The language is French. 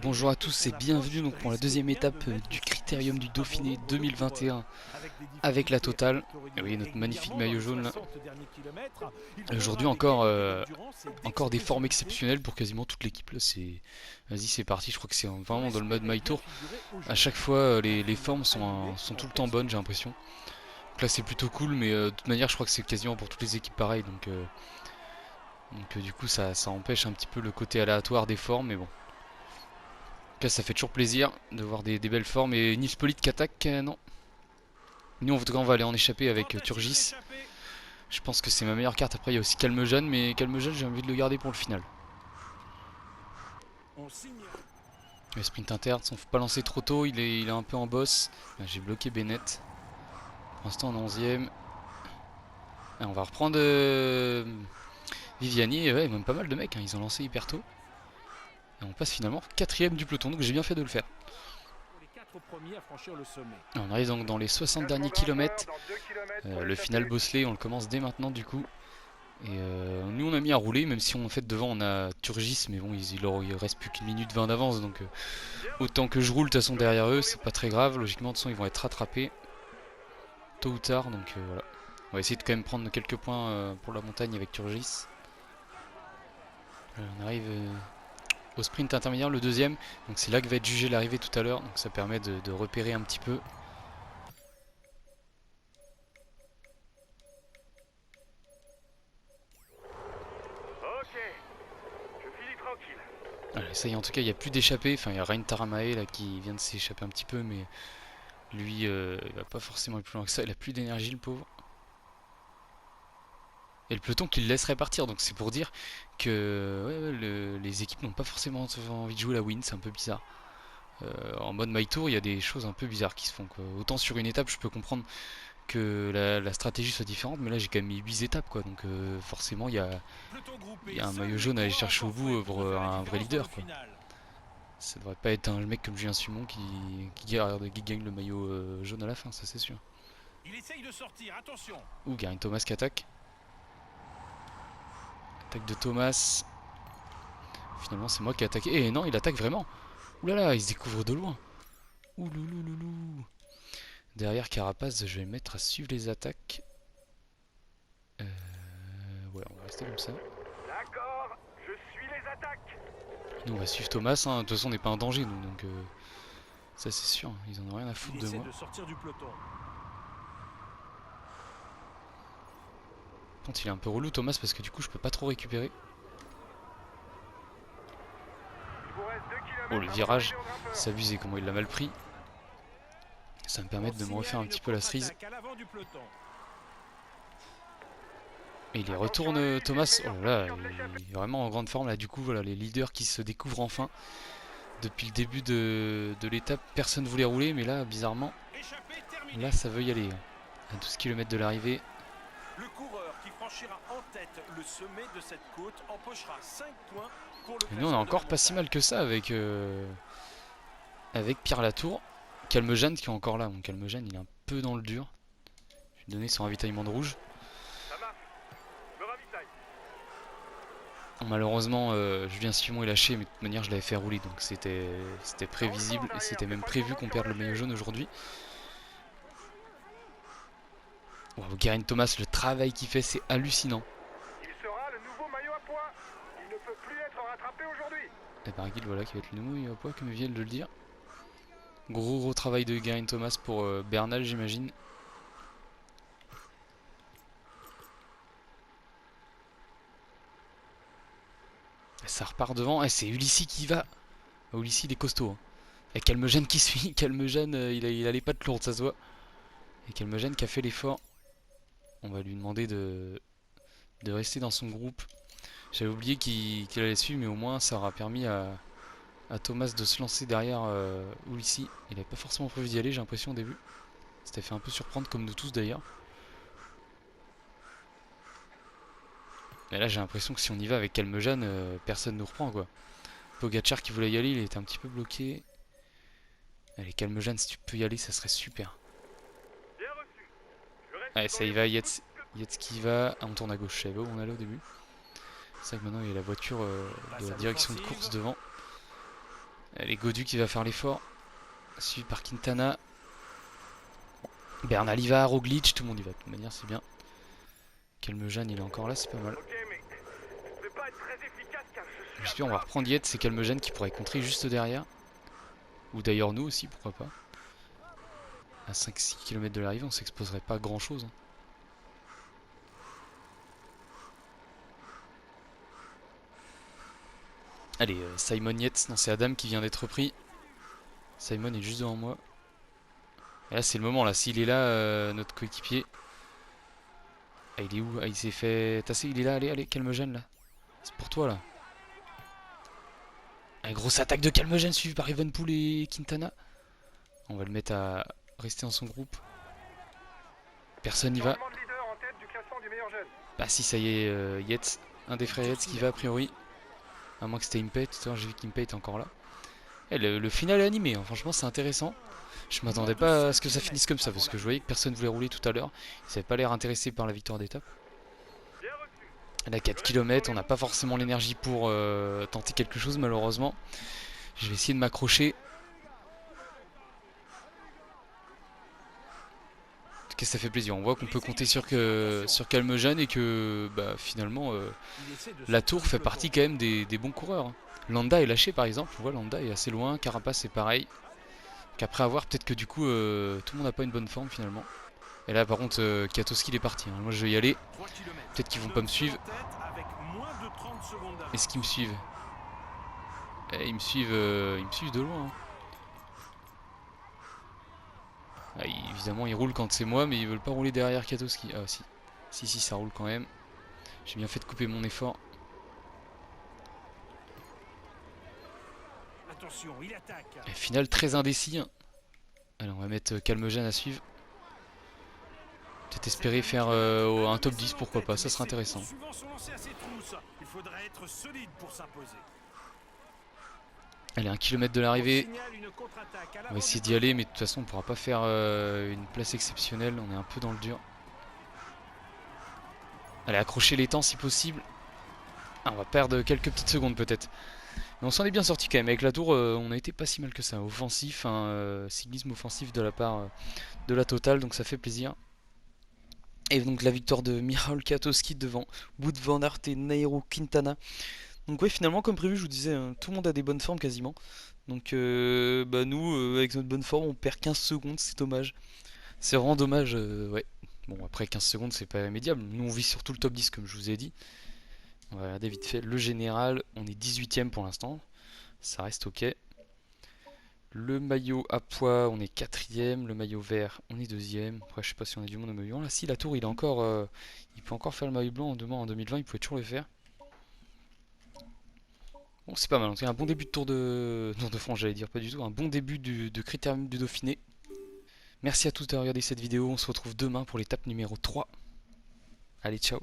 Bonjour à tous et bienvenue donc pour la deuxième étape du Critérium du Dauphiné 2021 avec la Totale. Et oui, notre magnifique maillot jaune là. Aujourd'hui encore des formes exceptionnelles pour quasiment toute l'équipe là. Vas-y, c'est parti, je crois que c'est vraiment dans le mode My Tour. À chaque fois les formes sont tout le temps bonnes, j'ai l'impression. Donc là c'est plutôt cool, mais de toute manière je crois que c'est quasiment pour toutes les équipes pareil. Donc du coup ça empêche un petit peu le côté aléatoire des formes, mais bon. Là, ça fait toujours plaisir de voir des belles formes. Et Nils Polite qui attaque, non. Nous, en tout cas, on va aller en échapper avec Turgis. Je pense que c'est ma meilleure carte. Après, il y a aussi Calmejean, mais Calmejean, j'ai envie de le garder pour le final. Le sprint inter, on ne faut pas lancer trop tôt. Il est un peu en boss. J'ai bloqué Bennett. Pour l'instant, on est 11ème. On va reprendre Viviani. Ouais, même pas mal de mecs. Ils ont lancé hyper tôt. Et on passe finalement 4ème du peloton. Donc, j'ai bien fait de le faire. On arrive donc dans les 60 derniers kilomètres. Le final bosselé, on le commence dès maintenant du coup. Et nous on a mis à rouler, même si en fait devant on a Turgis, mais bon il reste plus qu'une minute 20 d'avance, donc autant que je roule de toute façon derrière eux, c'est pas très grave. Logiquement de toute façon ils vont être rattrapés tôt ou tard, donc voilà. On va essayer de quand même prendre quelques points pour la montagne avec Turgis. On arrive au sprint intermédiaire, le deuxième, donc c'est là que va être jugé l'arrivée tout à l'heure, donc ça permet de repérer un petit peu. Voilà, ça y est, en tout cas il n'y a plus d'échappée, enfin il y a Rein Taramae là qui vient de s'échapper un petit peu, mais lui il va pas forcément aller plus loin que ça, il a plus d'énergie le pauvre. Et le peloton qui le laisserait partir, donc c'est pour dire que les équipes n'ont pas forcément envie de jouer la win, c'est un peu bizarre. En mode My Tour, il y a des choses un peu bizarres qui se font, quoi. Autant sur une étape, je peux comprendre que la stratégie soit différente, mais là j'ai quand même mis 8 étapes, quoi. Donc forcément, il y a un maillot jaune à aller chercher au bout pour un vrai leader, quoi. Ça devrait pas être un mec comme Julien Simon qui gagne le maillot jaune à la fin, ça c'est sûr. Ouh, Geraint Thomas qui attaque. Attaque de Thomas. Finalement, c'est moi qui ai attaqué. Eh non, il attaque vraiment. Ouh là là, il se découvre de loin. Ouh loulou. Derrière Carapace, je vais me mettre à suivre les attaques. Ouais, on va rester comme ça. D'accord, je suis les attaques. Nous, on va suivre Thomas. Hein. De toute façon, on n'est pas en danger, nous. Donc, ça, c'est sûr. Ils en ont rien à foutre de moi. Par contre, il est un peu relou, Thomas, parce que du coup, je peux pas trop récupérer. Oh, le virage, c'est abusé comment il l'a mal pris. Ça va me permettre de me refaire un petit peu la cerise. Et il y retourne Thomas. Oh là là, il est vraiment en grande forme là. Du coup, voilà, les leaders qui se découvrent enfin. Depuis le début de l'étape, personne ne voulait rouler, mais là, bizarrement, là, ça veut y aller. À 12 km de l'arrivée. Le coureur qui franchira en tête le sommet de cette côte empochera 5 points pour le Et nous, on est classement de la encore pas si montagne. mal que ça avec Pierre Latour. Calmejean qui est encore là. Bon, Calmejean, il est un peu dans le dur. Je vais donner son ravitaillement de rouge. Ça marche. Me ravitaille. Malheureusement, Julien Simon est lâché, mais de toute manière, je l'avais fait rouler, donc c'était prévisible et c'était même prévu qu'on perde le maillot jaune aujourd'hui. Wow, Geraint Thomas, le travail qu'il fait, c'est hallucinant. Il sera le nouveau maillot à poids. Il ne peut plus être rattrapé aujourd'hui. Et Barguil, voilà, qui va être le nouveau maillot à poids, comme ils viennent de le dire. Gros travail de Geraint Thomas pour Bernal, j'imagine. Ça repart devant, et c'est Ulissi qui va. Ulissi, il est costaud. Hein. Et Calmejean qui suit. Calmejean, il a les pattes lourdes, ça se voit. Et Calmejean qui a fait l'effort. On va lui demander de rester dans son groupe. J'avais oublié qu'il allait suivre, mais au moins ça aura permis à Thomas de se lancer derrière Ulissi. Il n'avait pas forcément prévu d'y aller, j'ai l'impression au début. C'était fait un peu surprendre, comme nous tous d'ailleurs. Mais là j'ai l'impression que si on y va avec Calmejean, personne ne nous reprend quoi. Pogacar qui voulait y aller, il était un petit peu bloqué. Allez Calmejean, si tu peux y aller, ça serait super. Bien reçu. Je reste Allez, dans ça y les va, routes. Yates qui va. Ah, on tourne à gauche, je savais pas où on allait au début. C'est vrai que maintenant il y a la voiture de la direction de course devant. Allez, Godu qui va faire l'effort. Suivi par Quintana. Bernal y va, Roglic, tout le monde y va. De toute manière, c'est bien. Calmejane, il est encore là, c'est pas mal. J'espère on va reprendre Yates, c'est Calmejane qui pourrait contrer juste derrière. Ou d'ailleurs nous aussi, pourquoi pas. À 5-6 km de l'arrivée, on s'exposerait pas à grand chose. Allez, Simon Yates, non c'est Adam qui vient d'être pris. Simon est juste devant moi. Et là c'est le moment, là, s'il est là, notre coéquipier. Ah il est où? Ah il s'est fait tasser, il est là, allez, allez, Calmejane là. C'est pour toi là. Une grosse attaque de Calmejane suivie par Evenepoel et Quintana. On va le mettre à rester dans son groupe. Personne n'y va. Bah si ça y est, Yates, un des frères Yates qui va a priori. À moins que c'était Impey, tout à l'heure j'ai vu qu'Impey était encore là. Et le final est animé, hein. Franchement c'est intéressant. Je m'attendais pas à ce que ça finisse comme ça, parce que je voyais que personne voulait rouler tout à l'heure. Ils n'avaient pas l'air intéressés par la victoire d'étape. Là 4 km, on n'a pas forcément l'énergie pour tenter quelque chose malheureusement. Je vais essayer de m'accrocher. En tout cas ça fait plaisir, on voit qu'on peut compter sur Calmejane et que bah, finalement la Tour fait partie quand même des bons coureurs. Hein. Landa est lâché par exemple, on voit Landa est assez loin, Carapace c'est pareil. Qu'après avoir peut-être que du coup tout le monde n'a pas une bonne forme finalement. Et là par contre Kiatowski il est parti, hein. Moi je vais y aller. Peut-être qu'ils vont pas me suivre. Est-ce qu'ils me suivent? Ils me suivent de loin. Hein. Ah, évidemment ils roulent quand c'est moi, mais ils veulent pas rouler derrière Kiatowski. Ah si. Si ça roule quand même. J'ai bien fait de couper mon effort. Attention, il attaque. Et final très indécis. Hein. Allez on va mettre Calmejane à suivre. Peut-être espérer faire un top 10, pourquoi pas, ça serait intéressant. Allez, 1 km de l'arrivée. On va essayer d'y aller, mais de toute façon on pourra pas faire une place exceptionnelle, on est un peu dans le dur. Allez, accrocher les temps si possible. Ah, on va perdre quelques petites secondes peut-être. Mais on s'en est bien sorti quand même, avec la Tour on a été pas si mal que ça. Offensif, cyclisme offensif de la part de la Total, donc ça fait plaisir. Et donc la victoire de Michał Kwiatkowski devant Wout van Aert et Nairo Quintana. Donc ouais finalement comme prévu je vous disais, tout le monde a des bonnes formes quasiment. Donc bah nous avec notre bonne forme on perd 15 secondes, c'est dommage. C'est vraiment dommage, ouais. Bon après 15 secondes c'est pas immédiable, nous on vise surtout le top 10 comme je vous ai dit. On va regarder vite fait le général, on est 18ème pour l'instant, ça reste ok. Le maillot à pois, on est 4ème. Le maillot vert, on est 2ème. Après, je sais pas si on a du monde au maillot blanc. Là, si, la Tour, il est encore. Il peut encore faire le maillot blanc demain en 2020. Il pouvait toujours le faire. Bon, c'est pas mal. C'est un bon début de Tour de France, j'allais dire. Pas du tout. Un bon début de Critérium du Dauphiné. Merci à tous d'avoir regardé cette vidéo. On se retrouve demain pour l'étape numéro 3. Allez, ciao.